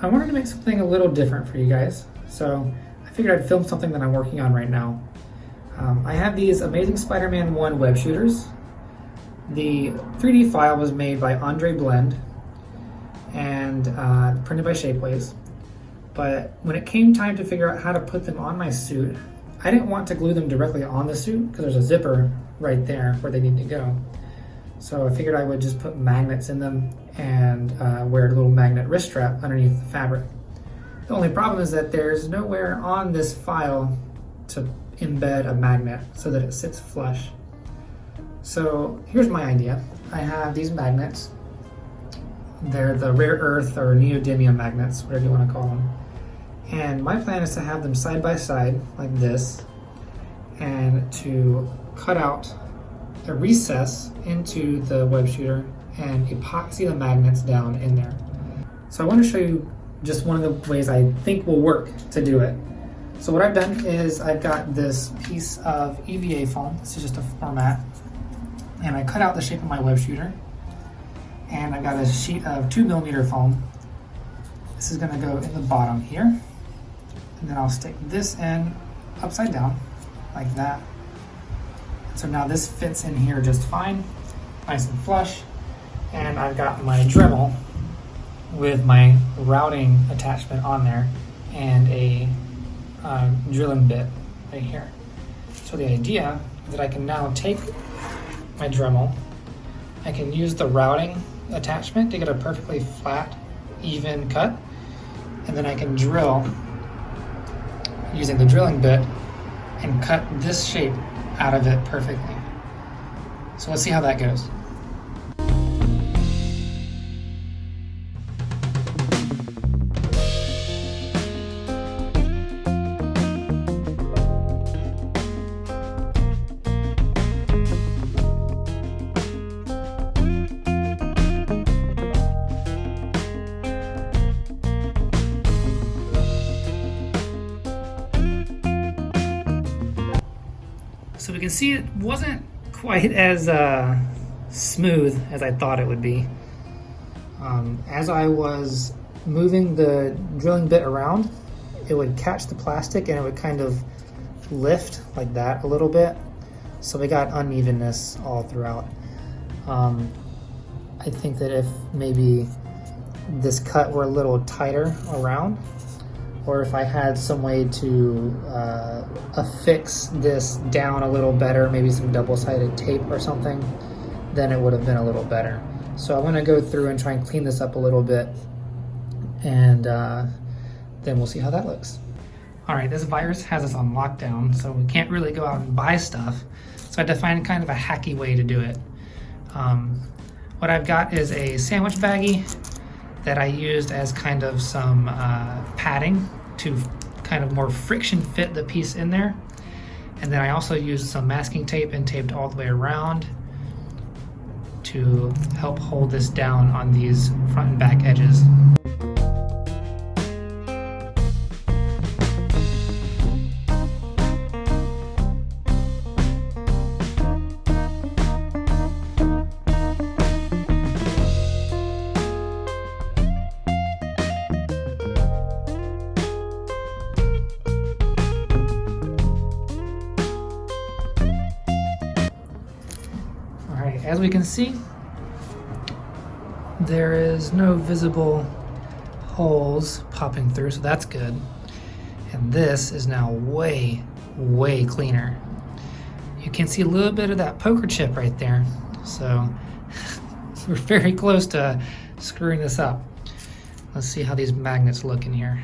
I wanted to make something a little different for you guys, so I figured I'd film something that I'm working on right now. I have these Amazing Spider-Man 1 web shooters. The 3D file was made by Andre Blend and printed by Shapeways. But when it came time to figure out how to put them on my suit, I didn't want to glue them directly on the suit because there's a zipper right there where they need to go. So I figured I would just put magnets in them and wear a little magnet wrist strap underneath the fabric. The only problem is that there's nowhere on this file to embed a magnet so that it sits flush. So here's my idea. I have these magnets. They're the rare earth or neodymium magnets, whatever you want to call them. And my plan is to have them side by side like this and to cut out a recess into the web shooter and epoxy the magnets down in there. So I want to show you just one of the ways I think will work to do it. So what I've done is I've got this piece of EVA foam. This is just a format. And I cut out the shape of my web shooter. And I've got a sheet of 2mm foam. This is gonna go in the bottom here. And then I'll stick this in upside down, like that. So now this fits in here just fine, nice and flush. And I've got my Dremel with my routing attachment on there and a drilling bit right here. So the idea is that I can now take my Dremel, I can use the routing attachment to get a perfectly flat, even cut, and then I can drill using the drilling bit and cut this shape out of it perfectly. So let's see how that goes. So we can see it wasn't quite as smooth as I thought it would be. As I was moving the drilling bit around, it would catch the plastic and it would kind of lift like that a little bit. So we got unevenness all throughout. I think that if maybe this cut were a little tighter around, or if I had some way to affix this down a little better, maybe some double-sided tape or something, then it would have been a little better. So I want to go through and try and clean this up a little bit, and then we'll see how that looks. All right, this virus has us on lockdown, so we can't really go out and buy stuff. So I had to find kind of a hacky way to do it. What I've got is a sandwich baggie that I used as kind of some padding to kind of more friction fit the piece in there. And then I also used some masking tape and taped all the way around to help hold this down on these front and back edges. As we can see, there is no visible holes popping through, so that's good. And this is now way, way cleaner. You can see a little bit of that poker chip right there. So we're very close to screwing this up. Let's see how these magnets look in here.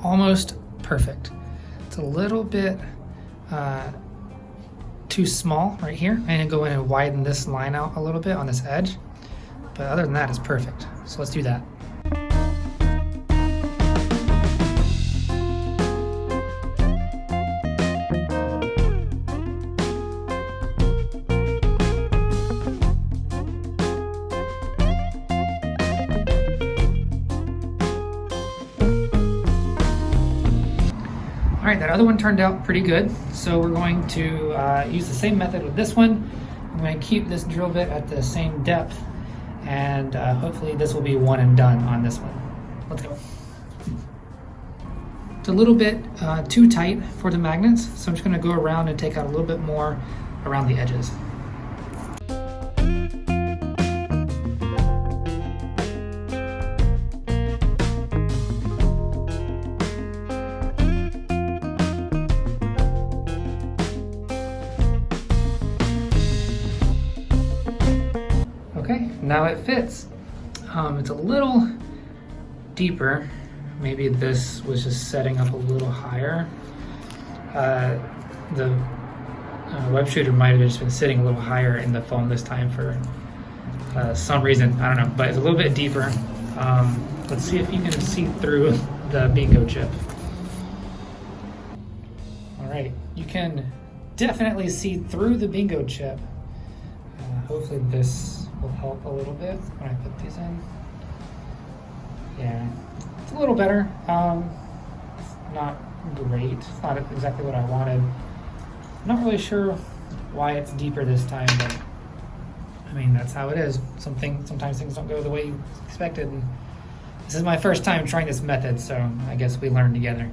Almost perfect. It's a little bit too small right here. I'm gonna go in and widen this line out a little bit on this edge, but other than that, it's perfect. So let's do that. All right, that other one turned out pretty good. So we're going to use the same method with this one. I'm going to keep this drill bit at the same depth, and hopefully this will be one and done on this one. Let's go. It's a little bit too tight for the magnets, so I'm just going to go around and take out a little bit more around the edges. Okay, now it fits. It's a little deeper. Maybe this was just setting up a little higher. The web shooter might have just been sitting a little higher in the foam this time for some reason. I don't know, but it's a little bit deeper. Let's see if you can see through the bingo chip. All right, you can definitely see through the bingo chip. Hopefully this will help a little bit when I put these in. Yeah, it's a little better. Not great. It's not exactly what I wanted. I'm not really sure why it's deeper this time, but I mean, that's how it is. Sometimes things don't go the way you expected. And this is my first time trying this method, so I guess we learn together.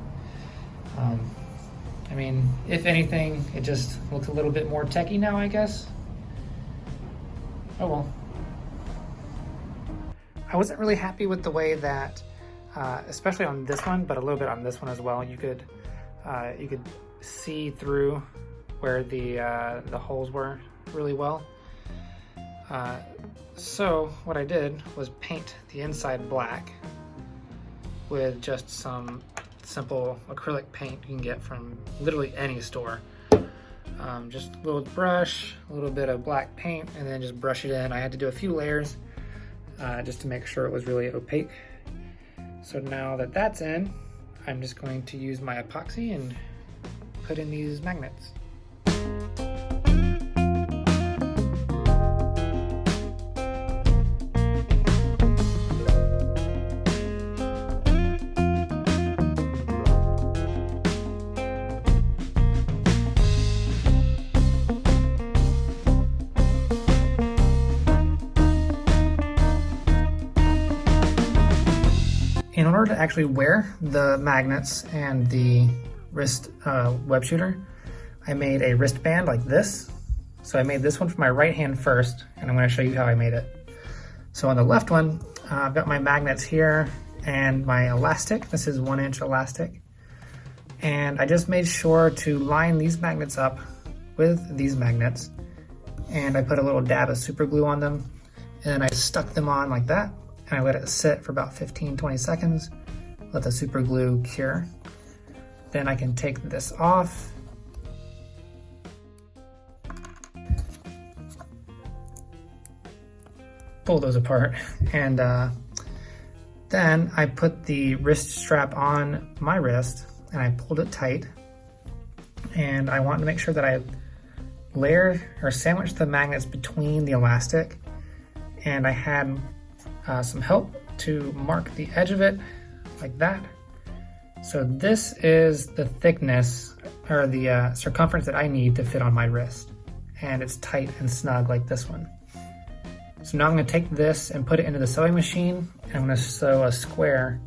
I mean, if anything, it just looks a little bit more techy now, I guess. Oh well. I wasn't really happy with the way that, especially on this one, but a little bit on this one as well, you could see through where the holes were really well. So what I did was paint the inside black with just some simple acrylic paint you can get from literally any store. Just a little brush, a little bit of black paint, and then just brush it in. I had to do a few layers just to make sure it was really opaque. So now that that's in, I'm just going to use my epoxy and put in these magnets. In order to actually wear the magnets and the wrist web shooter, I made a wristband like this. So I made this one for my right hand first, and I'm going to show you how I made it. So on the left one, I've got my magnets here and my elastic. This is 1-inch elastic. And I just made sure to line these magnets up with these magnets. And I put a little dab of super glue on them, and I stuck them on like that. And I let it sit for about 15-20 seconds, let the super glue cure. Then I can take this off. Pull those apart, and then I put the wrist strap on my wrist and I pulled it tight. And I want to make sure that I layer or sandwich the magnets between the elastic, and I had some help to mark the edge of it like that. So this is the thickness or the circumference that I need to fit on my wrist, and it's tight and snug like this one. So now I'm going to take this and put it into the sewing machine, and I'm going to sew a square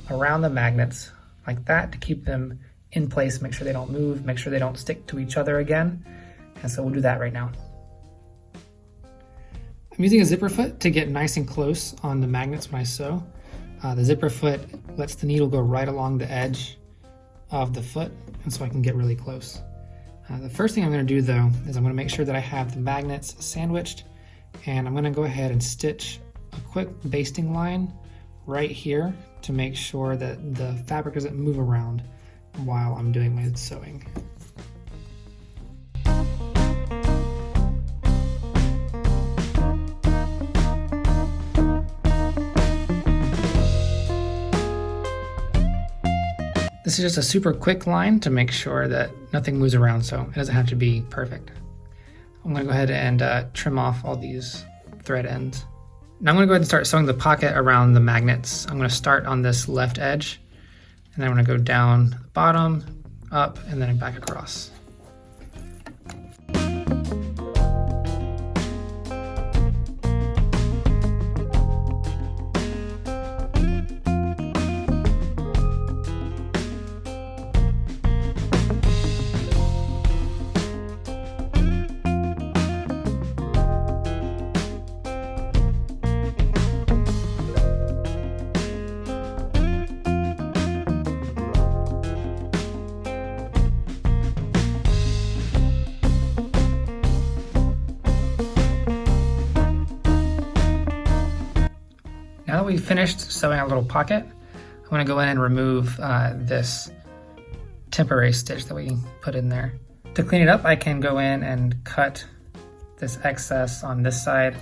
around the magnets like that to keep them in place, make sure they don't move, make sure they don't stick to each other again. And so we'll do that right now. I'm using a zipper foot to get nice and close on the magnets when I sew. The zipper foot lets the needle go right along the edge of the foot, and so I can get really close. The first thing I'm going to do though is I'm going to make sure that I have the magnets sandwiched, and I'm going to go ahead and stitch a quick basting line right here to make sure that the fabric doesn't move around while I'm doing my sewing. This is just a super quick line to make sure that nothing moves around, so it doesn't have to be perfect. I'm going to go ahead and trim off all these thread ends. Now I'm going to go ahead and start sewing the pocket around the magnets. I'm going to start on this left edge, and then I'm going to go down the bottom, up, and then back across. Now that we've finished sewing our little pocket, I'm going to go in and remove this temporary stitch that we put in there. To clean it up, I can go in and cut this excess on this side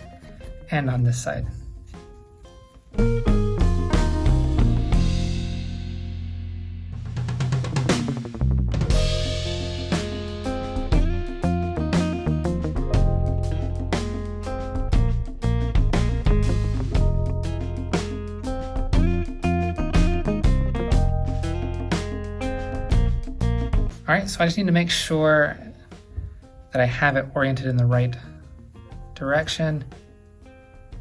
and on this side. All right, so I just need to make sure that I have it oriented in the right direction.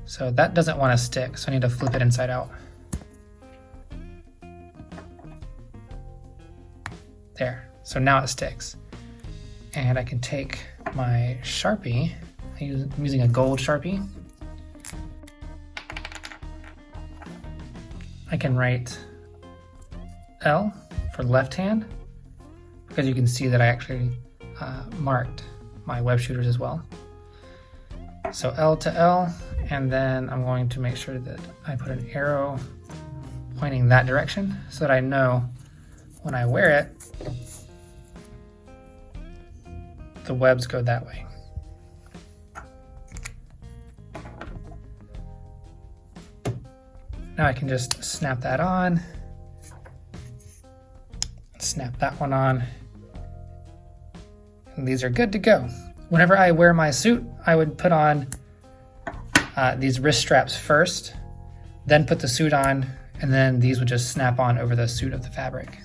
So that doesn't want to stick, so I need to flip it inside out. There, so now it sticks. And I can take my Sharpie, I'm using a gold Sharpie. I can write L for left hand, because you can see that I actually marked my web shooters as well. So L to L, and then I'm going to make sure that I put an arrow pointing that direction so that I know when I wear it, the webs go that way. Now I can just snap that on, snap that one on, and these are good to go. Whenever I wear my suit, I would put on these wrist straps first, then put the suit on, and then these would just snap on over the suit of the fabric.